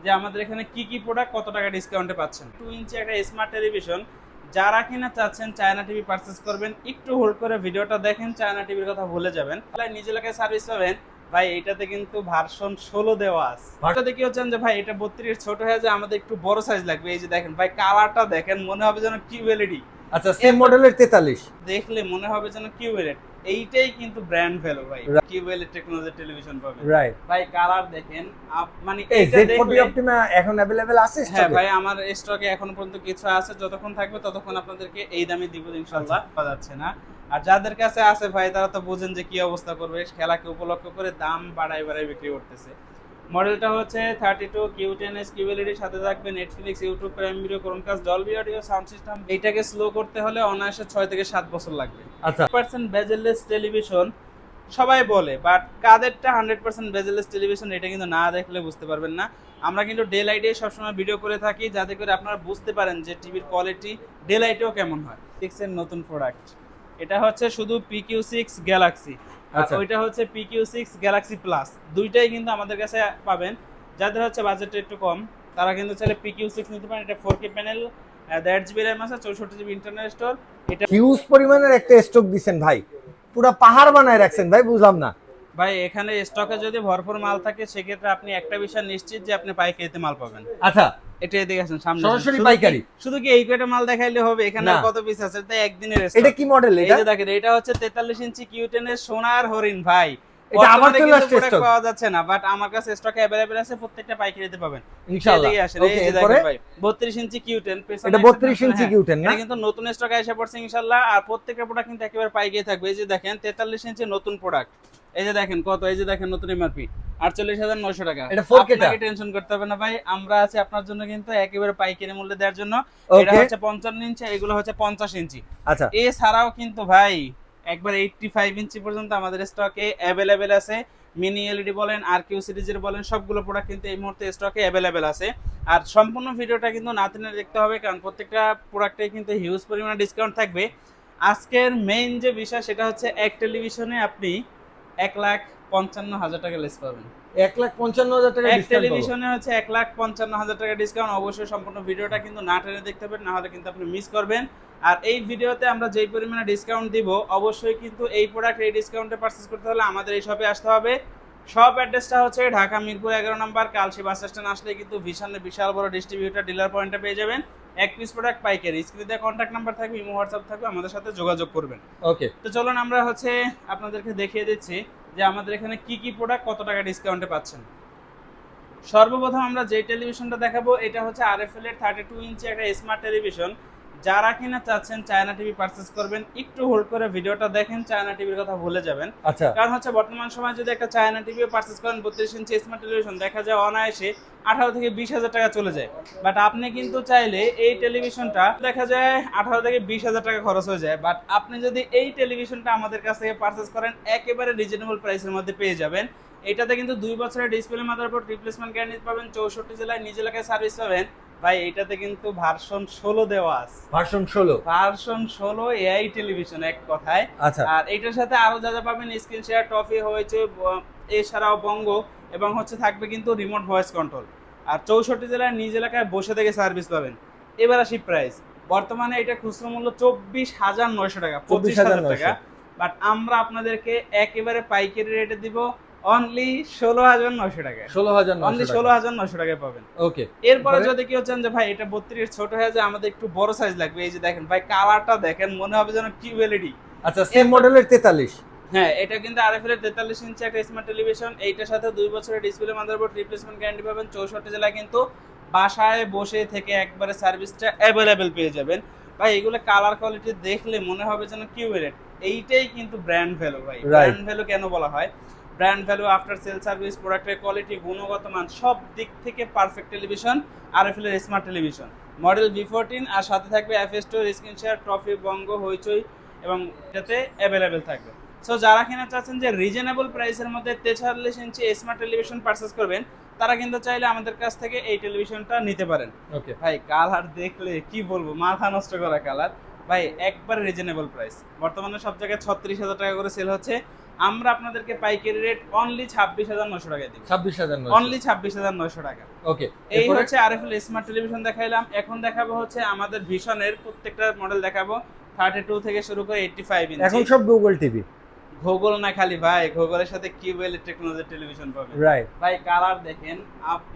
যে আমাদের এখানে কি কি প্রোডাক্ট কত টাকা ডিসকাউন্টে পাচ্ছেন। 2 ইঞ্চি একটা স্মার্ট টেলিভিশন যারা কিনা চাচ্ছেন চায়না টিভি পারচেস করবেন, একটু হোল্ড করে ভিডিওটা দেখেন, চায়না টিভির কথা ভুলে যাবেন, তাহলে নিজ এলাকায় সার্ভিস পাবেন। ভাই এটাতে কিন্তু ভার্সন 16 দেওয়া আছে। এটাতে কি হচ্ছে যে ভাই এটা 32 ছোট হয়ে যায়, আমাদের একটু বড় সাইজ লাগবে। এই যে দেখেন ভাই, কালারটা দেখেন, মনে হবে যেন কিউএলইডি। আচ্ছা, সেম মডেলের 43 দেখলে মনে হবে যেন কিউএলইড। এইটাই কিন্তু ব্র্যান্ড ভ্যালু ভাই, Right. কিউএলইড টেকনোলজি টেলিভিশন পাবেন। রাইট। ভাই কালার দেখেন, মানে এই এটা Z40 দেখলে Optima এখন अवेलेबल আছে হ্যাঁ স্টকে? ভাই, আমার স্টকে এখনো পর্যন্ত কিছু আছে, যতক্ষণ থাকবে ততক্ষণ আপনাদেরকে এই দামে দিব ইনশাআল্লাহ। পাওয়া যাচ্ছে না। আর যাদের কাছে আছে ভাই, তারা তো বুঝেন যে কি অবস্থা করবে, খেলাকে উপলক্ষ করে দাম বাড়ায় বাড়ায় বিক্রি করতেছে। মডেলটা হচ্ছে 32 Q10S QLED, সাথে থাকবে Netflix, YouTube, prime video, Chromecast, Dolby audio sound system. এইটাকে স্লো করতে হলে অনায়াসে 6 থেকে 7 বছর লাগবে। আচ্ছা, 100% বেজেললেস টেলিভিশন সবাই বলে, বাট কাদেরটা 100% বেজেললেস টেলিভিশন এটা কিন্তু না দেখলে বুঝতে পারবেন না। আমরা কিন্তু ডে লাইটে সবসময় ভিডিও করে থাকি, যাতে করে আপনারা বুঝতে পারেন যে টিভির কোয়ালিটি ডে লাইটেও কেমন হয়। 6 এর নতুন প্রোডাক্ট, এটা হচ্ছে শুধু PQ6 গ্যালাক্সি, আর আচ্ছা। ওইটা হচ্ছে PQ6 গ্যালাক্সি প্লাস। দুইটাই কিন্তু আমাদের কাছে পাবেন। যাদের হচ্ছে বাজেটটা একটু কম, তারা কিন্তু চাইলে PQ6 নিতে পারেন। এটা 4K প্যানেল, 1.5 GB র্যাম আছে, 64 GB ইন্টারনাল স্টোর। এটা হিউজ পরিমাণের একটা স্টক দিছেন ভাই, পুরা পাহাড় বানায় রাখছেন ভাই, বুঝলাম না। ভাই এখানে স্টকে যদি ভরপুর মাল থাকে, সেক্ষেত্রে আপনি একটা বিষয় নিশ্চিত যে আপনি পাইকারিতে মাল পাবেন। আচ্ছা, এটা এদিকে আসেন, সামনে সরাসরি পাইকারি? শুধু কি এই কয়টা মাল দেখাইলে হবে? এখানে না। আর কত পিস আছে, তাই একদিনের stock। এটা কি মডেল? এই এটা যে দেখেন, এটা হচ্ছে 43 ইঞ্চি Q10 এর সোনার হরিণ ভাই। এটা আবার বর্তমানে চলে কিন্তু আসছে প্রোডাক্ট stock? পাওয়া যাচ্ছে না, বাট আমার কাছে স্টকে अवेलेबल আছে, প্রত্যেকটা পাইকারিতে পাবেন ইনশাআল্লাহ। এদিকে আসেন। এই ওকে, যে এরপরে দেখেন ভাই, 32 ইঞ্চি Q10 পেছনে এটা একটা 32 ইঞ্চি হ্যাঁ, Q10 না? এটা কিন্তু নতুন স্টকে এসে পড়ছে ইনশাআল্লাহ। আর প্রত্যেকটা প্রোডাক্ট কিন্তু একেবারে পাইকারি থাকবে। এই যে দেখেন 43 ইঞ্চি নতুন প্রোডাক্ট, এই যে দেখেন কত, এই যে দেখেন নতুন এমআরপি 48,900 টাকা। এটা 4K টা? আপনাকে টেনশন করতে হবে না ভাই, আমরা আছি আপনার জন্য কিন্তু একেবারে পাইকারি মূল্যে দেওয়ার জন্য। এটা ওকে। হচ্ছে 55 ইঞ্চি, এগুলো হচ্ছে 50 ইঞ্চি। আচ্ছা, এছাড়াও কিন্তু ভাই একবার 85 ইঞ্চি পর্যন্ত আমাদের স্টকে অ্যাভেলেবেল আছে। মিনি এলইডি বলেন, আর কিউ সিরিজের বলেন, সবগুলো প্রোডাক্ট কিন্তু এই মুহূর্তে স্টকে অ্যাভেলেবেল আছে। আর সম্পূর্ণ ভিডিওটা কিন্তু না টেনে দেখতে হবে, কারণ প্রত্যেকটা প্রোডাক্টে কিন্তু হিউজ পরিমাণে ডিসকাউন্ট থাকবে। আজকের মেইন যে বিষয়, সেটা হচ্ছে এক টেলিভিশনে আপনি 1,55,000 টাকা লেস পাবেন। 1,55,000 টাকা এক ডিসকাউন্ট পাবো? টেলিভিশনে হচ্ছে 1,55,000 টাকা ডিসকাউন্ট। অবশ্যই সম্পূর্ণ ভিডিওটা কিন্তু না টেনে দেখতে হবে, না হলে কিন্তু আপনি মিস করবেন। আর এই ভিডিওতে আমরা যেই পরিমাণে ডিসকাউন্ট দিব, অবশ্যই কিন্তু এই প্রোডাক্ট এই ডিসকাউন্টে পারচেজ করতে হলে আমাদের এই শপে আসতে হবে। শপ অ্যাড্রেসটা হচ্ছে ঢাকা মিরপুর 11 নম্বর, কালশী বাস স্ট্যান্ড আসলে কিন্তু ভীষণ বিশাল বড় ডিস্ট্রিবিউটর ডিলার পয়েন্টে পেয়ে যাবেন। এক পিস প্রোডাক্ট পাইকারি। স্ক্রিনে কন্ট্যাক্ট নাম্বার থাকবে, ইমো হোয়াটসঅ্যাপ থাকবে, আমাদের সাথে যোগাযোগ করবেন। ওকে, তো চলুন আমরা হচ্ছে আপনাদেরকে দেখিয়ে দিচ্ছি যে আমাদের এখানে কি কি প্রোডাক্ট কত টাকা ডিসকাউন্টে পাচ্ছেন। সর্বপ্রথম আমরা যে টেলিভিশনটা দেখাবো, এটা হচ্ছে আরএফএল এর 32 ইঞ্চি একটা স্মার্ট টেলিভিশন। যারা কিনা চাচ্ছেন চায়না টিভি পারচেস করবেন, একটু হোল্ড করে ভিডিওটা দেখেন, চায়না টিভির কথা ভুলে যাবেন। আচ্ছা। কারণ হচ্ছে বর্তমান সময়ে যদি একটা চায়না টিভিও পারচেস করেন 32 ইঞ্চি স্মার্ট টেলিভিশন, দেখা যায় অনায়াসে 18 থেকে 20,000 টাকা চলে যায়। বাট আপনি কিন্তু চাইলে এই টেলিভিশনটা দেখা যায় 18 থেকে 20,000 টাকা খরচ হয়ে যায়, বাট আপনি যদি এই টেলিভিশনটা আমাদের কাছ থেকে পারচেস করেন, একেবারে রিজনেবল প্রাইসের মধ্যে পেয়ে যাবেন। এটাতে কিন্তু 2 বছরের ডিসপ্লে, মাদারবোর্ড রিপ্লেসমেন্ট গ্যারান্টি পাবেন, 64 জেলায় নিজ এলাকায় সার্ভিস পাবেন। ভাই এটাতে কিন্তু ভার্সন 16 দেওয়া আছে। ভার্সন 16? ভার্সন 16 এআই টেলিভিশন এক কথায়। আচ্ছা। আর এটার সাথে আরো যা যা পাবেন, স্ক্রিন শেয়ার, টফি হয়েছে, এছাড়াও বঙ্গ, এবং হচ্ছে থাকবে কিন্তু রিমোট ভয়েস কন্ট্রোল। আর 64 জেলায় নিজ এলাকায় বসে থেকে সার্ভিস পাবেন। এবার আসি প্রাইস। বর্তমানে এটা খুচরো মূল্য 24,900 টাকা, 25,000 টাকা। বাট আমরা আপনাদেরকে একেবারে পাইকারি রেটে দিব অনলি 16,900 টাকা। 16,900 অনলি টাকা? 16,900 টাকায় পাবেন। ওকে। এরপরে যদি কেউ চান যে ভাই এটা 32 ছোট হয়ে যায়, আমাদের একটু বড় সাইজ লাগবে, এই যে দেখেন ভাই, কালারটা দেখেন, মনে হবে যেন কিউএলইডি। আচ্ছা, সেম মডেলের 43? হ্যাঁ, এটা কিন্তু আরএফএল এর 43 ইঞ্চি একটা স্মার্ট টেলিভিশন। এইটার সাথে 2 বছরের ডিসপ্লে, মাদারবোর্ড রিপ্লেসমেন্ট গ্যারান্টি পাবেন। 64 জেলায় কিন্তু বাসায় বসে থেকে একবারে সার্ভিসটা অ্যাভেলেবেল পেয়ে যাবেন। ভাই এগুলো কালার কোয়ালিটি দেখলে মনে হবে যেন কিউএলইড। এইটাই কিন্তু ব্র্যান্ড ভ্যালু ভাই। ব্র্যান্ড ভ্যালু কেন বলা হয়? Brand value, after sale service, প্রোডাক্টের কোয়ালিটি, গুণগত মান, সব দিক থেকে পারফেক্ট টেলিভিশন আরএফএল এর স্মার্ট টেলিভিশন। মডেল V14, আর সাথে থাকবে FS store, screen share, trophy, Bongo, Hoichoi, এবং এটাতে অ্যাভেলেবেল থাকবে। সো যারা কিনা চাচ্ছেন যে রিজনেবল প্রাইসের মধ্যে 43 ইঞ্চি স্মার্ট টেলিভিশন পারচেস করবেন, তারা কিন্তু চাইলে আমাদের কাছ থেকে এই টেলিভিশনটা নিতে পারেন। ওকে ভাই কালার দেখলে কি বলবো, মাথা নষ্ট করা কালার ভাই, একবারে রিজনেবল প্রাইস। বর্তমানে সব জায়গায় 36,000 টাকা করে সেল হচ্ছে। আমরা আপনাদেরকে পাইকারি রেট অনলি 26,900 টাকায় দিব। 26,900 অনলি 26,900 টাকা। ওকে, এই হচ্ছে আরএফএল স্মার্ট টেলিভিশন দেখাইলাম। এখন দেখাবো হচ্ছে আমাদের ভিশনের প্রত্যেকটা মডেল দেখাবো, 32 থেকে শুরু করে 85 ইঞ্চি। এখন সব গুগল টিভি, গুগল না খালি ভাই, গুগলের সাথে কিউএল টেকনোলজি টেলিভিশন পাবেন। রাইট ভাই কালার দেখেন,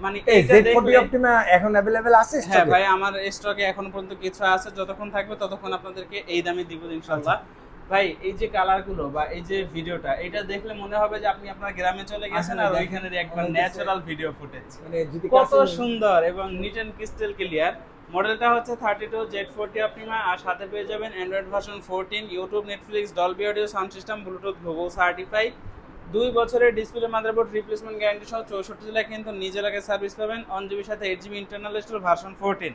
মানে এই এটা Z40 দেখলে অপটিমা এখন अवेलेबल আছে হ্যাঁ স্টকে? ভাই আমার স্টকে এখনো পর্যন্ত কিছু আছে, যতক্ষণ থাকবে ততক্ষণ আপনাদেরকে এই দামে দিব ইনশাআল্লাহ। ভাই এই যে কালার গুলো বা এই যে ভিডিওটা, এটা দেখলে মনে হবে যে আপনি আপনার গ্রামে চলে গেছেন আর ওইখানের একবার ন্যাচারাল ভিডিও ফুটেজ। মানে যদি কত সুন্দর এবং নিট এন্ড ক্রিস্টাল ক্লিয়ার। মডেলটা হচ্ছে 32 Z40 অপটিমা, আর সাথে পেয়ে যাবেন Android version 14, YouTube, Netflix, Dolby audio sound system, Bluetooth, Google certify, 2 বছরের ডিসপ্লে, মাদারবোর্ড রিপ্লেসমেন্ট গ্যারান্টি সহ 64 জেলায় কিন্তু নিজ এলাকায় সার্ভিস পাবেন। 1 GB সাথে 8 GB ইন্টারনাল স্টোর, ভার্সন 14।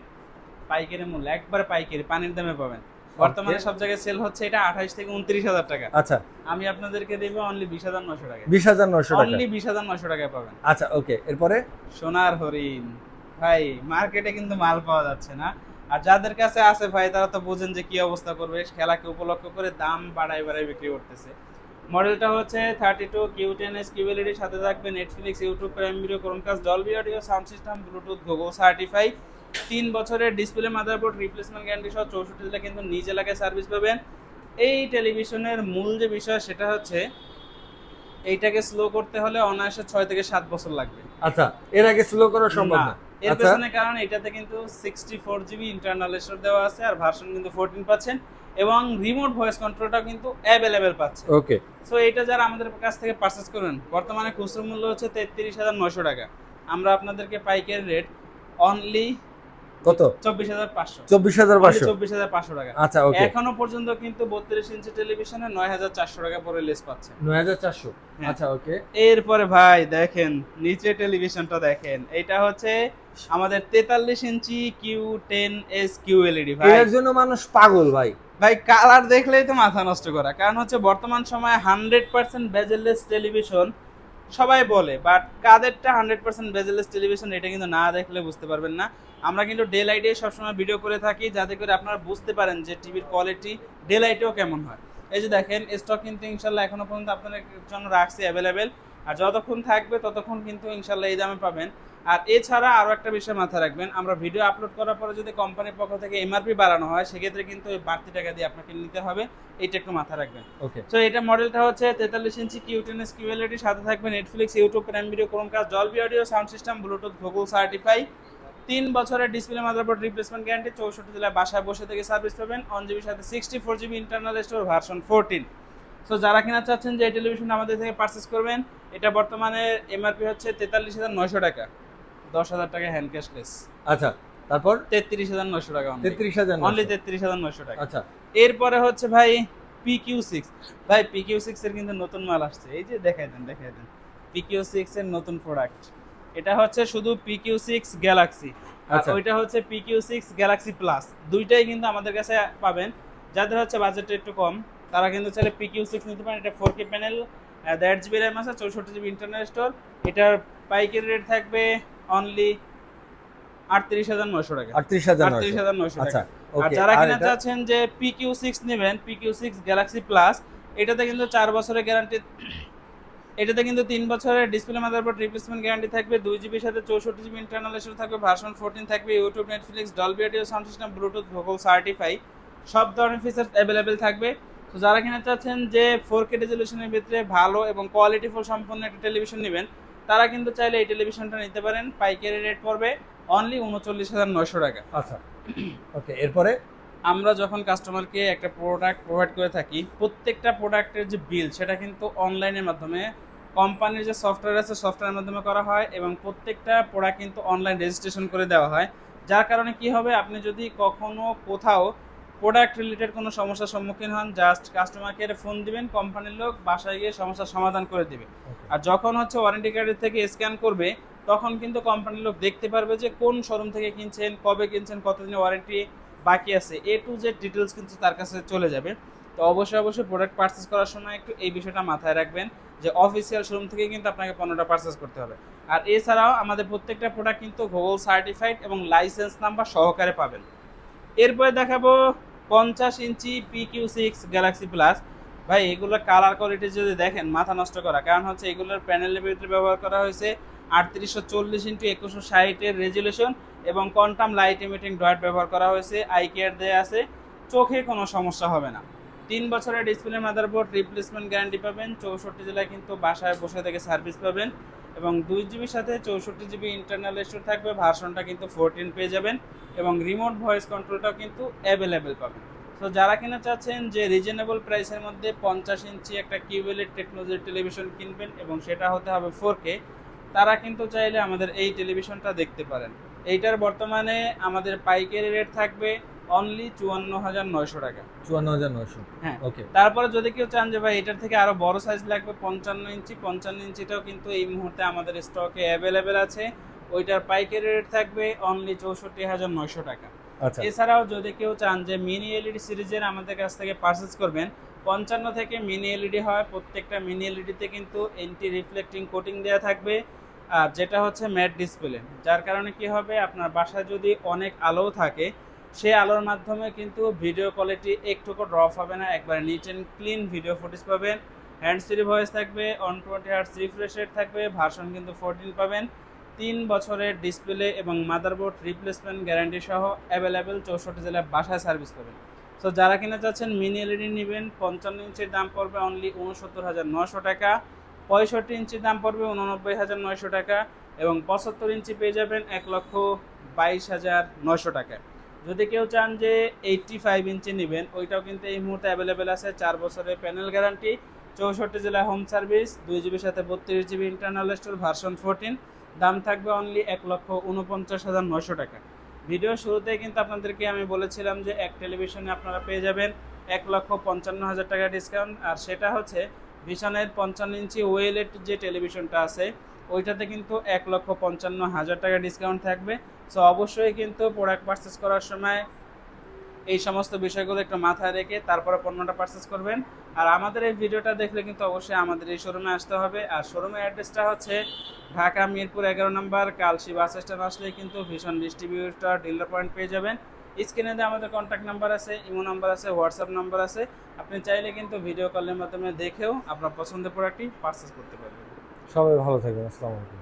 পাইকারি মূল্য একবারে পাইকারি পানির দামে পাবেন। বর্তমানে সব জায়গায় সেল হচ্ছে এটা 28 থেকে 29,000 টাকা। আচ্ছা, আমি আপনাদেরকে দেব অনলি 20,900 টাকা। 20,900 টাকা, অনলি 20,900 টাকায় পাবেন। আচ্ছা ওকে। এরপরে সোনার হরিণ ভাই, মার্কেটে কিন্তু মাল পাওয়া যাচ্ছে না, আর যাদের কাছে আছে ভাই তারা তো বুঝেন যে কি অবস্থা করবে, খেলাকে উপলক্ষ করে দাম বাড়ায় বাড়ায় বিক্রি করতেছে। মডেলটা হচ্ছে 32 Q10s QLED, সাথে থাকবে Netflix, YouTube, prime video, Chromecast, Dolby audio sound system, Bluetooth, Google certify, 3 বছরের ডিসপ্লে, মাদারবোর্ড রিপ্লেসমেন্ট গ্যারান্টি সহ 64 জেলা কিন্তু নিজ এলাকায় সার্ভিস পাবেন। এই টেলিভিশনের মূল যে বিষয় সেটা হচ্ছে এইটাকে স্লো করতে হলে অনায়াসে 6 থেকে 7 বছর লাগবে। আচ্ছা, এর আগে স্লো করা সম্ভব না? এর আচ্ছা, পেছনে কারণ এটাতে কিন্তু 64 GB ইন্টারনাল স্টোর দেওয়া আছে, আর ভার্সন কিন্তু 14 পাচ্ছেন, এবং রিমোট ভয়েস কন্ট্রোলটাও কিন্তু অ্যাভেলেবেল পাচ্ছেন। ওকে, সো এটা যারা আমাদের কাছ থেকে পারচেজ করবেন, বর্তমানে খুচরো মূল্য হচ্ছে 33,900 টাকা। আমরা আপনাদেরকে পাইকারি রেট অনলি কত? 24,500। 24,500 24,500 টাকা। আচ্ছা ওকে, এখনো পর্যন্ত কিন্তু 32 ইঞ্চি টেলিভিশনে 9,400 টাকা পরে লেস পাচ্ছে। 9,400 হ্যাঁ। আচ্ছা ওকে। এরপরে ভাই দেখেন নিচে টেলিভিশনটা দেখেন, এটা হচ্ছে আমাদের 43 ইঞ্চি Q10s QLED ভাই। এর জন্য মানুষ পাগল ভাই। ভাই কালার দেখলেই তো মাথা নষ্ট করা, কারণ হচ্ছে বর্তমান সময়ে 100% বেজেললেস টেলিভিশন সবাই বলে, বাট কাদেরটা 100% বেজেললেস টেলিভিশন এটা কিন্তু না দেখলে বুঝতে পারবেন না। আমরা কিন্তু ডে লাইটে সবসময় ভিডিও করে থাকি, যাতে করে আপনারা বুঝতে পারেন যে টিভির কোয়ালিটি ডে লাইটেও কেমন হয়। এই যে দেখেন স্টক কিন্তু ইনশাল্লাহ এখনো পর্যন্ত আপনাদের জন্য রাখছি অ্যাভেলেবেল, আর যতক্ষণ থাকবে ততক্ষণ কিন্তু ইনশাল্লাহ এই দামে পাবেন। আর এছাড়া আরও একটা বিষয় মাথায় রাখবেন, আমরা ভিডিও আপলোড করার পরে যদি কোম্পানির পক্ষ থেকে এমআরপি বাড়ানো হয়, সেক্ষেত্রে কিন্তু ওই বাড়তি টাকা দিয়ে আপনাকে নিতে হবে, এইটা একটু মাথায় রাখবেন। ওকে, তো এটা মডেলটা হচ্ছে 43 ইঞ্চি Q10s QLED, সাথে থাকবে Netflix, YouTube, prime video, Chromecast, Dolby audio sound system, Bluetooth, Google certify, 3 বছরের ডিসপ্লে, মাদারবোর্ড রিপ্লেসমেন্ট গ্যারান্টি, 64 জেলায় বাসায় বসে থেকে সার্ভিস পাবেন। 1 GB সাথে 64 GB internal store, version 14। So যারা কিনা চাচ্ছেন যে এই টেলিভিশন আমাদের থেকে পারচেজ করবেন, এটা বর্তমানে এমআরপি হচ্ছে 43,900 টাকা, 10,000 টাকা হ্যান্ড ক্যাশলেস। আচ্ছা তারপর 33,900 টাকা, 33,000 অনলি 33,900 টাকা। আচ্ছা, এরপরে হচ্ছে ভাই PQ6। ভাই PQ6 এর কিন্তু নতুন মাল আসছে, এই যে দেখাই দেন PQ6 এর নতুন প্রোডাক্ট। এটা হচ্ছে শুধু PQ6 গ্যালাক্সি, আর আচ্ছা। ওইটা হচ্ছে PQ6 গ্যালাক্সি প্লাস। দুইটাই কিন্তু আমাদের কাছে পাবেন। যাদের হচ্ছে বাজেটটা একটু কম তারা কিন্তু চাইলে PQ6 নিতে পারেন। এটা 4K প্যানেল, 1.5 GB র্যাম আছে, 64 GB ইন্টারনাল স্টোর। এটার পাইকারি রেট থাকবে অনলি 38,900 টাকা। 38,900 আচ্ছা আর ওকে। যারা কিনা চাচ্ছেন যে PQ6 নেবেন, PQ6 গ্যালাক্সি প্লাস, এটাতে কিন্তু 4 বছরের গ্যারান্টি, এটাতে কিন্তু 3 বছরের ডিসপ্লে, মাদারবোর্ড রিপ্লেসমেন্ট গ্যারান্টি থাকবে, 2 GB সাথে 64 GB ইন্টারনাল স্টোর থাকবে, ভার্সন 14 থাকবে, YouTube, Netflix, Dolby audio sound system, Bluetooth, Google certify, সব ধরনের ফিচার্স অ্যাভেলেবেল থাকবে। তো যারা কিনা চাচ্ছেন যে 4K রেজলিউশনের ভিতরে ভালো এবং কোয়ালিটিফুল সম্পন্ন একটা টেলিভিশন নেবেন, তারা কিন্তু চাইলে এই টেলিভিশনটা নিতে পারেন। পাইকারি রেট পড়বে অনলি 39,900 টাকা। আচ্ছা ওকে। এরপরে আমরা যখন কাস্টমারকে একটা প্রোডাক্ট প্রোভাইড করে থাকি, প্রত্যেকটা প্রোডাক্টের যে বিল সেটা কিন্তু অনলাইনের মাধ্যমে, কোম্পানির যে সফটওয়্যার আছে সফটওয়্যারের মাধ্যমে করা হয়, এবং প্রত্যেকটা প্রোডাক্ট কিন্তু অনলাইন রেজিস্ট্রেশন করে দেওয়া হয়। যার কারণে কি হবে, আপনি যদি কখনো কোথাও প্রোডাক্ট রিলেটেড কোনো সমস্যার সম্মুখীন হন, জাস্ট কাস্টমার কেয়ারে ফোন দিবেন, কোম্পানির লোক বাসায় গিয়ে সমস্যার সমাধান করে দিবে। আর যখন হচ্ছে ওয়ারেন্টি কার্ডের থেকে স্ক্যান করবে, তখন কিন্তু কোম্পানির লোক দেখতে পারবে যে কোন শোরুম থেকে কিনছেন, কবে কিনছেন, কতদিনের ওয়ারেন্টি বাকি আছে, A to Z ডিটেলস কিন্তু তার কাছে চলে যাবে। তো অবশ্যই প্রোডাক্ট পারচেস করার সময় একটু এই বিষয়টা মাথায় রাখবেন যে অফিসিয়াল শোরুম থেকে কিন্তু আপনাকে পণ্যটা পারচেস করতে হবে। আর এছাড়াও আমাদের প্রত্যেকটা প্রোডাক্ট কিন্তু গুগল সার্টিফাইড এবং লাইসেন্স নাম্বার সহকারে পাবেন। এরপরে দেখাবো 50 ইঞ্চি PQ6 গ্যালাক্সি প্লাস। ভাই এগুলোর কালার কোয়ালিটি যদি দেখেন মাথা নষ্ট করা, কারণ হচ্ছে এগুলোর প্যানেলের ভিতরে ব্যবহার করা হয়েছে 3840x2160 এর রেজুলেশন এবং কোয়ান্টাম লাইট ইমিটিং ডট ব্যবহার করা হয়েছে, আই কেয়ার দেয়া আছে, চোখে কোনো সমস্যা হবে না। 3 বছরের ডিসপ্লে মাদারবোর্ড রিপ্লেসমেন্ট গ্যারান্টি পাবেন, 64 জেলায় কিন্তু বাসায় বসে থেকে সার্ভিস পাবেন এবং 2 জিবির সাথে 64 জিবি ইন্টারনাল স্টোরেজ থাকবে, ভার্সনটা কিন্তু 14 পেয়ে যাবেন এবং রিমোট ভয়েস কন্ট্রোলটাও কিন্তু অ্যাভেলেবেল পাবেন। তো যারা কিনা চাচ্ছেন যে রিজনেবল প্রাইসের মধ্যে 50 ইঞ্চি একটা কিউএলইডি টেকনোলজির টেলিভিশন কিনবেন এবং সেটা হতে হবে 4K, তারা কিন্তু চাইলে আমাদের এই টেলিভিশনটা দেখতে পারেন। এইটার বর্তমানে আমাদের পাইকারি রেট থাকবে অনলি 54,900 টাকা। 54,900। হ্যাঁ, ওকে। তারপরে যদি কেউ চান যে ভাই এটার থেকে আরো বড় সাইজ লাগবে 55 ইঞ্চি, 55 ইঞ্চিটাও কিন্তু এই মুহূর্তে আমাদের স্টকে অ্যাভেলেবেল আছে। ওইটার পাইকারি রেট থাকবে অনলি 64,900 টাকা। আচ্ছা। এছাড়াও যদি কেউ চান যে মিনি এলইডি সিরিজের আমাদের কাছ থেকে পারচেজ করবেন, 55 থেকে মিনি এলইডি হয়, প্রত্যেকটা মিনি এলইডিতে কিন্তু এন্টি রিফ্লেক্টিং কোটিং দেওয়া থাকবে আর যেটা হচ্ছে ম্যাট ডিসপ্লে, যার কারণে কি হবে আপনার বাসায় যদি অনেক আলো থাকে সেই আলোর মাধ্যমে কিন্তু ভিডিও কোয়ালিটি একটুকু ড্রপ হবে না, একবারে neat and clean video footage পাবেন। হ্যান্ড ফ্রি ভয়েস থাকবে, 120 হার্টজ রিফ্রেশ রেট থাকবে, ভার্সন কিন্তু 14 পাবেন। 3 বছরের ডিসপ্লে এবং মাদারবোর্ড রিপ্লেসমেন্ট গ্যারান্টি সহ অ্যাভেলেবেল 64 জেলায় বাসায় সার্ভিস পাবেন। সো যারা কিনা চাচ্ছেন মিনি এলইডি নেবেন, 55 ইঞ্চির দাম পড়বে অনলি 69,900 টাকা, 65 ইঞ্চির দাম পড়বে 89,900 টাকা এবং 75 ইঞ্চি পেয়ে যাবেন 1,22,900 টাকায়। যদি কেউ চান যে 85 ইঞ্চি নেবেন, ওইটাও কিন্তু এই মুহূর্তে অ্যাভেলেবেল আছে, 4 বছরের প্যানেল গ্যারান্টি, 64 জেলায় হোম সার্ভিস, 2 জিবির সাথে 32 জিবি ইন্টারনাল স্টোর, ভার্সন 14, দাম থাকবে অনলি 1,49,900 টাকা। ভিডিও শুরুতেই কিন্তু আপনাদেরকে আমি বলেছিলাম যে এক টেলিভিশনে আপনারা পেয়ে যাবেন 1,55,000 টাকা ডিসকাউন্ট, আর সেটা হচ্ছে ভিশনের 55 ইঞ্চি ওয়েলেট যে টেলিভিশনটা আছে ওইটাতে কিন্তু 1,55,000 টাকা ডিসকাউন্ট থাকবে। সো অবশ্যই কিন্তু প্রোডাক্ট পারচেস করার সময় এই সমস্ত বিষয়গুলো একটু মাথায় রেখে তারপরে পণ্যটা পারচেস করবেন। আর আমাদের এই ভিডিওটা দেখলে কিন্তু অবশ্যই আমাদের এই শোরুমে আসতে হবে। আর শোরুমের অ্যাড্রেসটা হচ্ছে ঢাকা মিরপুর 11 নম্বর কালশি বাস স্ট্যান্ড আসলেই কিন্তু ভীষণ ডিস্ট্রিবিউটর ডিলার পয়েন্ট পেয়ে যাবেন। স্ক্রিনে দিয়ে আমাদের কন্ট্যাক্ট নাম্বার আছে, ইমো নাম্বার আছে, হোয়াটসঅ্যাপ নাম্বার আছে, আপনি চাইলে কিন্তু ভিডিও কলের মাধ্যমে দেখেও আপনার পছন্দের প্রোডাক্টটি পারচেস করতে পারবেন। সবাই ভালো থাকবেন। আসসালামু আলাইকুম।